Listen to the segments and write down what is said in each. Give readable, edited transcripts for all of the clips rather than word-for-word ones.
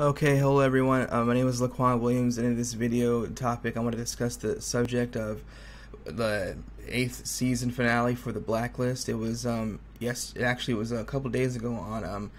Okay, hello everyone. My name is Laquan Williams, and in this video topic, I want to discuss the subject of the eighth season finale for the Blacklist. It was it actually was a couple days ago on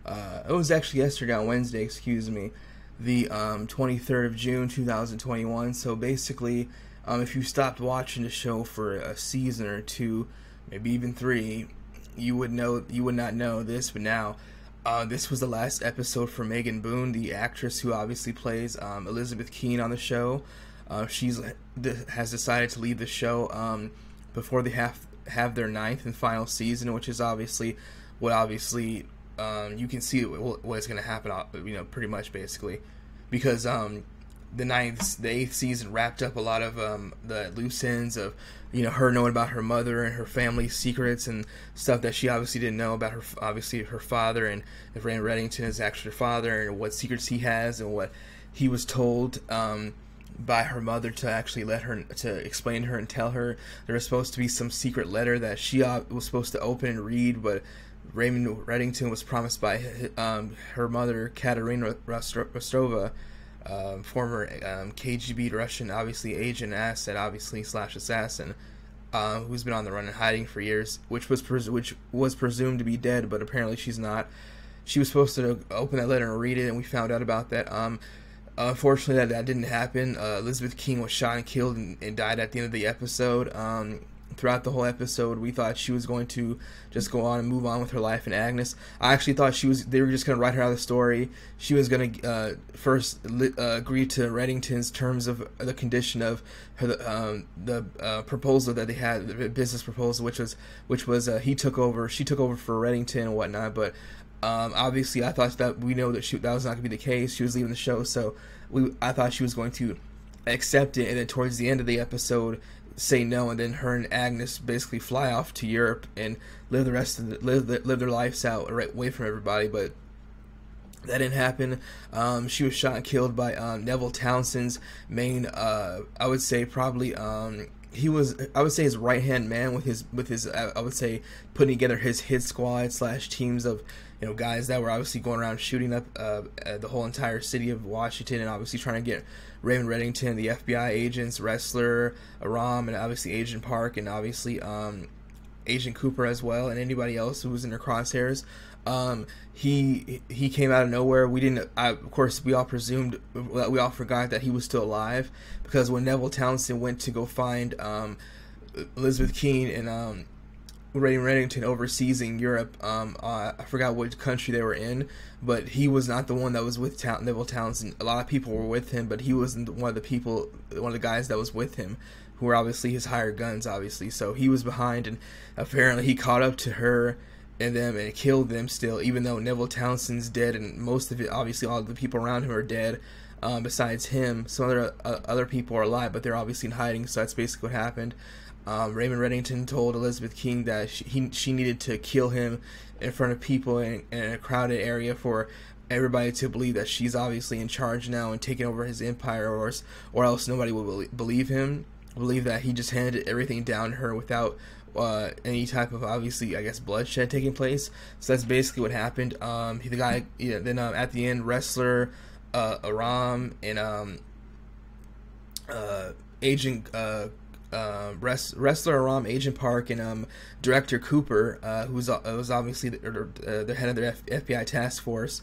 it was actually yesterday on Wednesday, excuse me, the 23rd of June 2021. So basically, if you stopped watching the show for a season or two, maybe even three, you would not know this, but now. This was the last episode for Megan Boone, the actress who obviously plays Elizabeth Keene on the show. Has decided to leave the show before they have their ninth and final season, which is obviously you can see what's going to happen. Pretty much basically, because the eighth season wrapped up a lot of the loose ends of her knowing about her mother and her family's secrets and stuff that she obviously didn't know about her father, and if Raymond Reddington is actually her father, and what secrets he has and what he was told by her mother to actually explain to her and tell her. There was supposed to be some secret letter that she was supposed to open and read, but Raymond Reddington was promised by her mother, Katerina Rostova, former KGB Russian, obviously agent, asset, obviously slash assassin, who's been on the run and hiding for years, which was presumed to be dead, but apparently she's not. She was supposed to open that letter and read it, and we found out about that. Unfortunately, that didn't happen. Elizabeth King was shot and killed and died at the end of the episode. Throughout the whole episode, we thought she was going to just go on and move on with her life. And Agnes, I actually thought they were just going to write her out of the story. She was going to first agree to Reddington's terms of the condition of her, the proposal that they had, the business proposal, which was she took over for Reddington and whatnot. But obviously, I thought that we know that that was not going to be the case. She was leaving the show, so I thought she was going to accept it, and then towards the end of the episode say no, and then her and Agnes basically fly off to Europe and live live their lives out right away from everybody. But that didn't happen. She was shot and killed by Neville Townsend's main, I would say probably he was, I would say, his right hand man with his I would say putting together his hit squad slash teams of guys that were obviously going around shooting up the whole entire city of Washington, and obviously trying to get Raymond Reddington, the FBI agents, Wrestler, Aram, and obviously Agent Park, and obviously Agent Cooper as well, and anybody else who was in their crosshairs. He came out of nowhere. Of course, we all presumed, we all forgot that he was still alive, because when Neville Townsend went to go find Elizabeth Keene and Raymond Reddington overseas in Europe, I forgot which country they were in, but he was not the one that was with Neville Townsend. A lot of people were with him, but he wasn't one of the guys that was with him, who were obviously his hired guns, obviously. So he was behind, and apparently he caught up to her and them and killed them still, even though Neville Townsend's dead, and most of it, obviously all of the people around him are dead. Besides him, some other people are alive, but they're obviously in hiding. So that's basically what happened. Raymond Reddington told Elizabeth King that she needed to kill him in front of people in a crowded area for everybody to believe that she's obviously in charge now and taking over his empire, or else nobody will believe him. Believe that he just handed everything down to her without any type of, obviously, I guess, bloodshed taking place. So that's basically what happened. The guy, then at the end, Wrestler, Aram, and Agent Wrestler Aram, Agent Park, and Director Cooper, who was obviously the head of the FBI task force.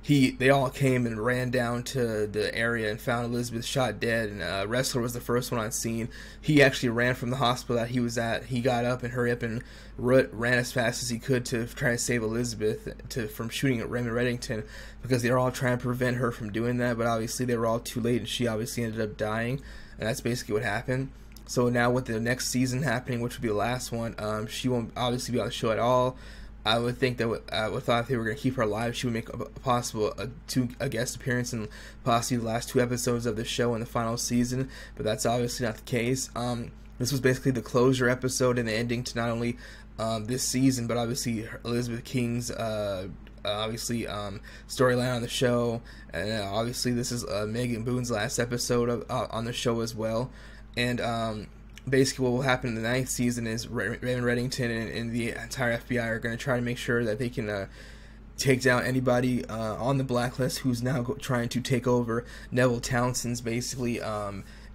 They all came and ran down to the area and found Elizabeth shot dead, and Wrestler was the first one on scene. He actually ran from the hospital that he was at. He got up and hurried up and ran as fast as he could to try to save Elizabeth from shooting at Raymond Reddington, because they were all trying to prevent her from doing that, but obviously they were all too late, and she obviously ended up dying, and that's basically what happened. So now with the next season happening, which would be the last one, she won't obviously be on the show at all. I would think that I would thought if they were going to keep her alive, she would make a guest appearance in possibly the last two episodes of the show in the final season, but that's obviously not the case. This was basically the closure episode and the ending to not only this season, but obviously Elizabeth King's storyline on the show, and obviously this is Megan Boone's last episode on the show as well. And basically what will happen in the ninth season is Raymond Reddington and the entire FBI are going to try to make sure that they can take down anybody on the Blacklist who's now trying to take over Neville Townsend's basically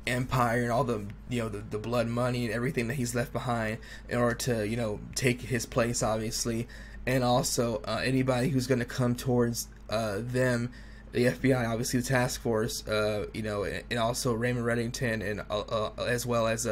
empire and all the the blood money and everything that he's left behind in order to take his place, obviously. And also anybody who's going to come towards them, the FBI, obviously the task force, and also Raymond Reddington, and as well as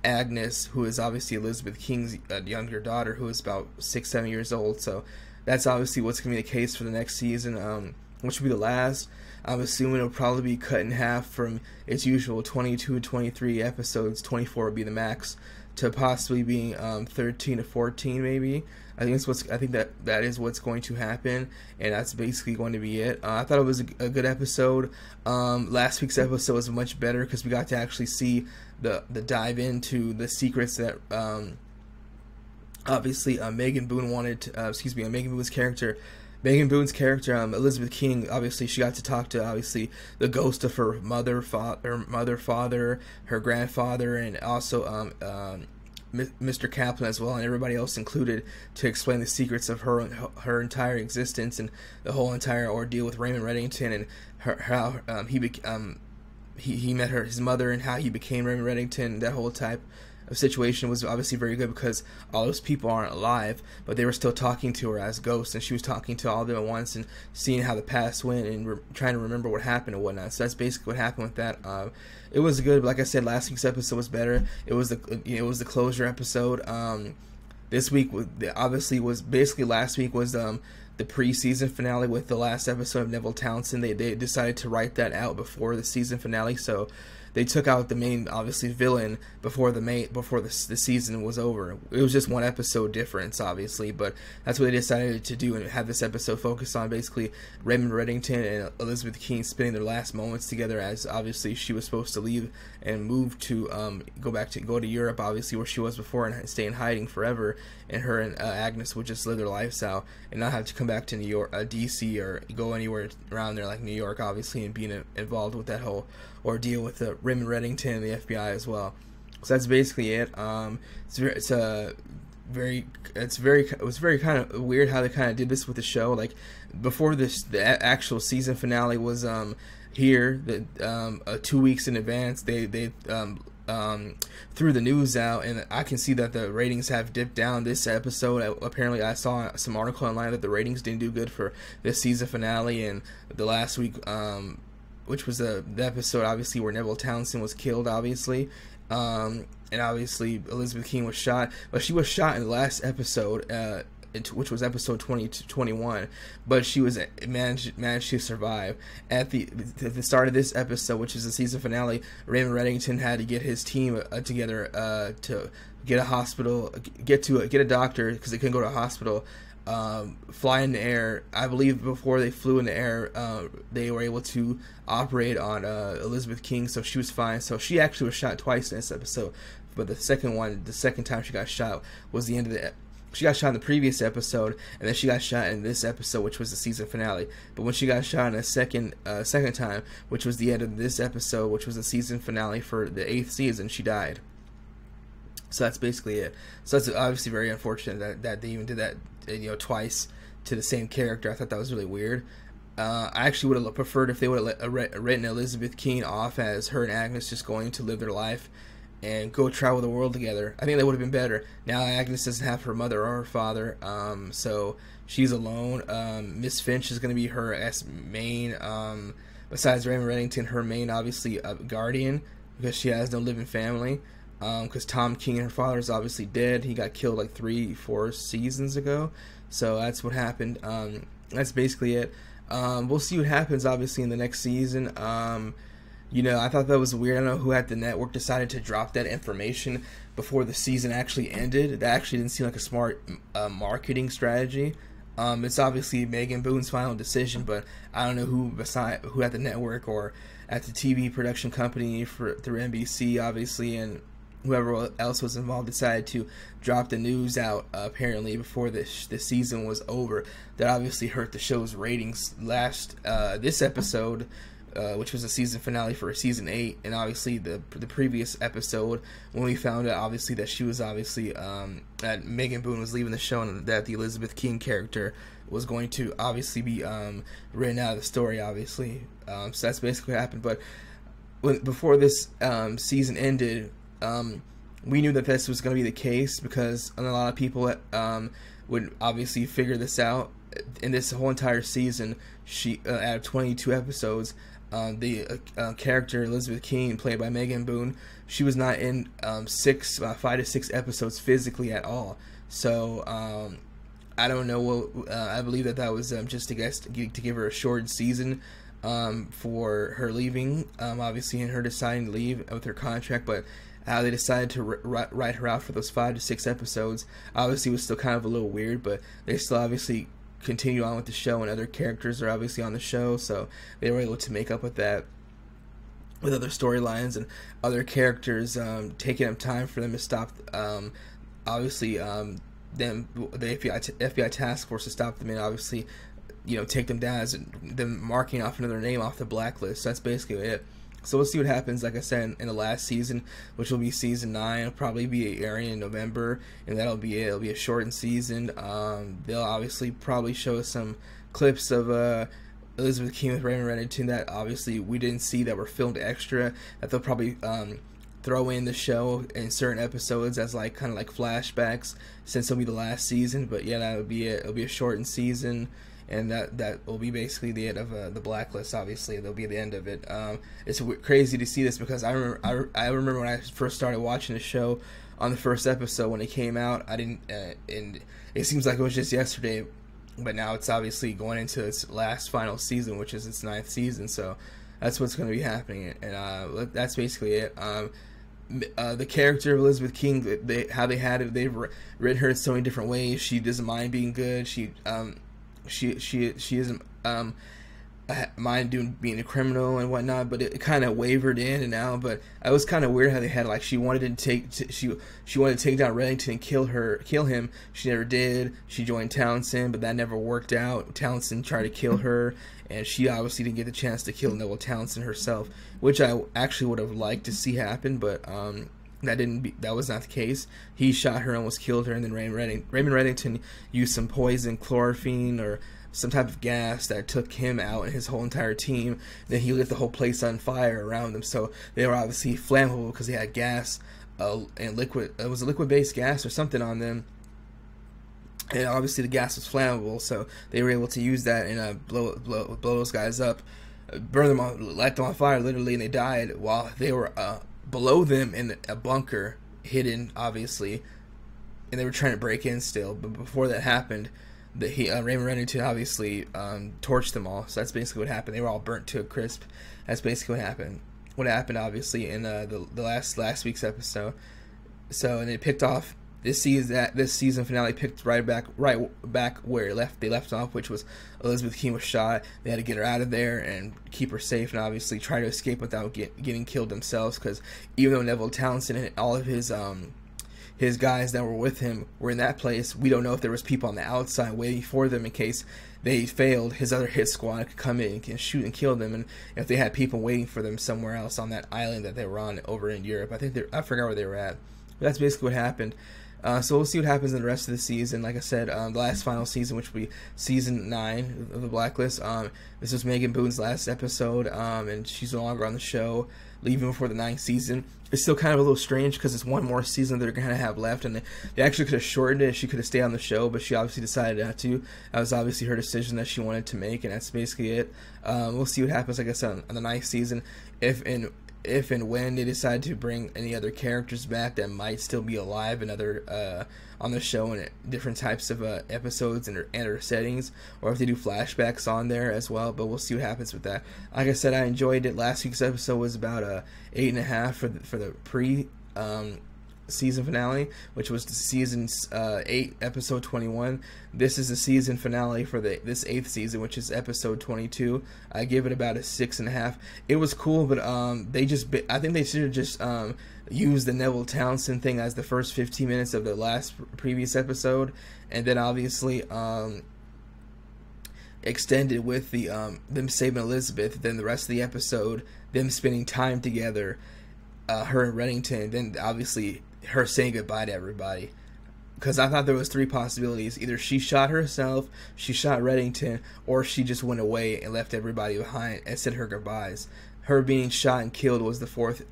Agnes, who is obviously Elizabeth King's younger daughter, who is about 6-7 years old. So that's obviously what's going to be the case for the next season, which will be the last. I'm assuming it'll probably be cut in half from its usual 22 to 23 episodes. 24 would be the max, to possibly being 13 to 14 maybe. I think that is what's going to happen, and that's basically going to be it. I thought it was a good episode. Last week's episode was much better because we got to actually see the dive into the secrets that obviously Megan Boone wanted to, Megan Boone's character, Elizabeth King. Obviously, she got to talk to obviously the ghost of her father, her grandfather, and also Mr. Kaplan as well, and everybody else included, to explain the secrets of her entire existence and the whole entire ordeal with Raymond Reddington, and how he met his mother, and how he became Raymond Reddington. That whole type of situation was obviously very good because all those people aren't alive, but they were still talking to her as ghosts, and she was talking to all of them at once and seeing how the past went and trying to remember what happened and whatnot. So that's basically what happened with that. It was good, but like I said, last week's episode was better. It was the closure episode. This week obviously was basically, last week was the pre-season finale with the last episode of Neville Townsend. They decided to write that out before the season finale, so they took out the main, obviously, villain before the season was over. It was just one episode difference, obviously, but that's what they decided to do, and have this episode focus on basically Raymond Reddington and Elizabeth King spending their last moments together, as obviously she was supposed to leave and move to go to Europe, obviously, where she was before, and stay in hiding forever, and her and Agnes would just live their lives out and not have to come back to New York, DC, or go anywhere around there like New York, obviously, and being involved with that whole ordeal with Raymond Reddington and the FBI as well. So that's basically it. It was very kind of weird how they kind of did this with the show. Like, before the actual season finale was here, 2 weeks in advance, they threw the news out, and I can see that the ratings have dipped down this episode. Apparently, I saw some article online that the ratings didn't do good for this season finale, and the last week, which was the episode, obviously, where Neville Townsend was killed, obviously. And obviously, Elizabeth King was shot. But she was shot in the last episode, which was episode 21. But she was managed to survive. At the start of this episode, which is the season finale, Raymond Reddington had to get his team together to get a doctor, because they couldn't go to a hospital. Fly in the air. I believe before they flew in the air, they were able to operate on Elizabeth King, so she was fine. So she actually was shot twice in this episode, but the second time she got shot was the end of she got shot in the previous episode, and then she got shot in this episode, which was the season finale. But when she got shot in a second time, which was the end of this episode, which was the season finale for the 8th season, she died. So that's basically it. So that's obviously very unfortunate that they even did that, twice to the same character. I thought that was really weird. I actually would have preferred if they would have written Elizabeth King off as her and Agnes just going to live their life and go travel the world together. I think that would have been better. Now Agnes doesn't have her mother or her father, so she's alone. Miss Finch is going to be her as main, besides Raymond Reddington, her main, obviously, guardian, because she has no living family. Because Tom King and her father is obviously dead. He got killed like 3-4 seasons ago. So that's what happened. That's basically it. We'll see what happens, obviously, in the next season. I thought that was weird. I don't know who at the network decided to drop that information before the season actually ended. That actually didn't seem like a smart marketing strategy. It's obviously Megan Boone's final decision, but I don't know who at the network or at the TV production company through NBC, obviously, and whoever else was involved decided to drop the news out apparently before the season was over. That obviously hurt the show's ratings this episode, which was the season finale for season 8, and obviously the previous episode when we found out obviously that she was obviously that Megan Boone was leaving the show, and that the Elizabeth King character was going to obviously be written out of the story, obviously. So that's basically what happened. But before this season ended, we knew that this was going to be the case because a lot of people would obviously figure this out. In this whole entire season, out of 22 episodes, the character Elizabeth King, played by Megan Boone, she was not in 5 to 6 episodes physically at all. So I don't know. I believe that was just to give her a short season for her leaving, obviously, and her deciding to leave with her contract. But how they decided to write her out for those 5 to 6 episodes obviously was still kind of a little weird, but they still obviously continue on with the show, and other characters are obviously on the show, so they were able to make up with that with other storylines and other characters, taking up time for them to stop obviously the FBI task force to stop them, and obviously take them down as them marking off another name off the blacklist. So that's basically it. So we'll see what happens, like I said, in the last season, which will be season 9. It'll probably be airing in November, and that'll be it. It'll be a shortened season. They'll obviously probably show some clips of Elizabeth King with Raymond Reddington that obviously we didn't see, that were filmed extra, that they'll probably throw in the show in certain episodes as kind of like flashbacks, since it'll be the last season. But yeah, that'll be it. It'll be a shortened season. And that will be basically the end of the Blacklist. Obviously, that'll be the end of it. It's crazy to see this because I remember when I first started watching the show on the first episode when it came out. I didn't, and it seems like it was just yesterday, but now it's obviously going into its last final season, which is its 9th season. So that's what's going to be happening, and that's basically it. The character of Elizabeth King, they've written her in so many different ways. She doesn't mind being good. She doesn't mind being a criminal and whatnot, but it kind of wavered in and out. But it was kind of weird how they had she wanted to take down Reddington and kill him. She never did. She joined Townsend, but that never worked out. Townsend tried to kill her, and she obviously didn't get the chance to kill Neville Townsend herself, which I actually would have liked to see happen, but that was not the case. He shot her, almost killed her, and then Raymond Reddington used some poison, chlorophene, or some type of gas that took him out and his whole entire team. Then he lit the whole place on fire around them. So they were obviously flammable because they had gas and liquid. It was a liquid-based gas or something on them. And obviously the gas was flammable, so they were able to use that and blow those guys up, burn them on, light them on fire, literally, and they died while they were below them in a bunker, hidden, obviously, and they were trying to break in still. But before that happened, Raymond Reddington obviously torched them all. So that's basically what happened. They were all burnt to a crisp. That's basically what happened. What happened, obviously, in the last week's episode. So, and it picked off this season finale, picked right back where they left off, which was Elizabeth King was shot. They had to get her out of there and keep her safe, and obviously try to escape without getting killed themselves. Because even though Neville Townsend and all of his guys that were with him were in that place, we don't know if there was people on the outside waiting for them in case they failed. His other hit squad could come in and shoot and kill them, and if they had people waiting for them somewhere else on that island that they were on over in Europe. I forgot where they were at. But that's basically what happened. So we'll see what happens in the rest of the season. Like I said, the last final season, which will be season 9 of the Blacklist. This was Megan Boone's last episode, and she's no longer on the show, leaving before the 9th season. It's still kind of a little strange because it's one more season they're going to have left, and they actually could have shortened it. She could have stayed on the show, but she obviously decided not to. That was obviously her decision that she wanted to make, and that's basically it. We'll see what happens, like I said, on the 9th season. If and when they decide to bring any other characters back that might still be alive and other on the show in different types of episodes and or settings, or if they do flashbacks on there as well. But we'll see what happens with that. Like I said, I enjoyed it. Last week's episode was about 8.5 for the pre season finale, which was the season 8 episode 21. This is the season finale for this 8th season, which is episode 22. I give it about a 6.5. It was cool, but I think they should have just used the Neville Townsend thing as the first 15 minutes of the previous episode, and then obviously extended with them saving Elizabeth. Then the rest of the episode, them spending time together, her and Reddington, then obviously her saying goodbye to everybody. because I thought there was three possibilities. Either she shot herself, she shot Reddington, or she just went away and left everybody behind and said her goodbyes. Her being shot and killed was the fourth,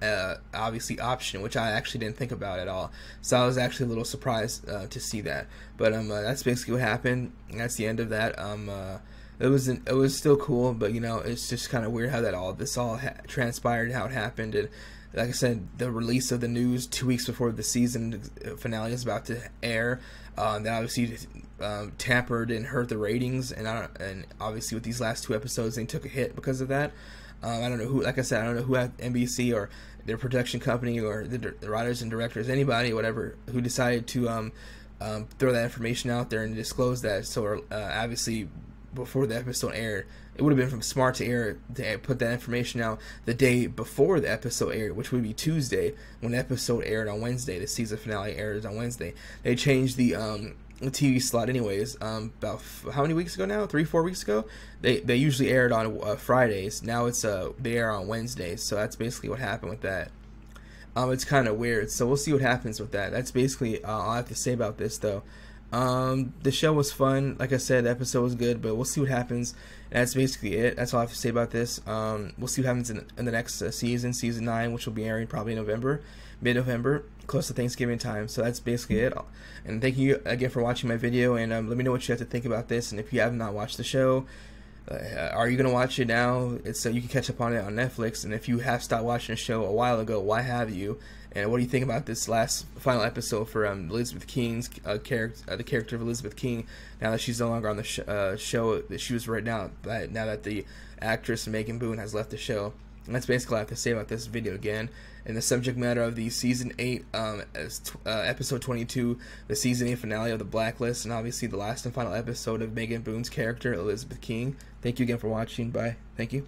obviously, option, which I actually didn't think about at all. So I was actually a little surprised to see that. But that's basically what happened. And that's the end of that. It was still cool, but you know, it's just kind of weird how this all transpired, how it happened, and like I said, the release of the news 2 weeks before the season finale is about to air, that obviously tampered and hurt the ratings, and obviously with these last two episodes, they took a hit because of that. I don't know who, like I said, I don't know who at NBC or their production company or the writers and directors, anybody, whatever, who decided to throw that information out there and disclose that. So obviously, before the episode aired, it would have been smart to put that information out the day before the episode aired, which would be Tuesday, when the episode aired on Wednesday. The season finale airs on Wednesday. They changed the TV slot anyways. About how many weeks ago now? 3-4 weeks ago. They usually aired on Fridays. Now it's they air on Wednesdays. So that's basically what happened with that. It's kind of weird. So we'll see what happens with that. That's basically all I have to say about this, though. The show was fun. Like I said, the episode was good, but we'll see what happens. And that's basically it. That's all I have to say about this. We'll see what happens in the next season, season 9, which will be airing probably in November, mid-November, close to Thanksgiving time. So that's basically it. And thank you again for watching my video, and let me know what you have to think about this. And if you have not watched the show, are you going to watch it now? It's so you can catch up on it on Netflix. And if you have stopped watching the show a while ago, why have you? And what do you think about this final episode for Elizabeth King's character, the character of Elizabeth King, now that she's no longer on the show that she was right now that the actress Megan Boone has left the show? And that's basically all I have to say about this video again. And the subject matter of the season 8, episode 22, the season 8 finale of the Blacklist, and obviously the last and final episode of Megan Boone's character, Elizabeth King. Thank you again for watching. Bye. Thank you.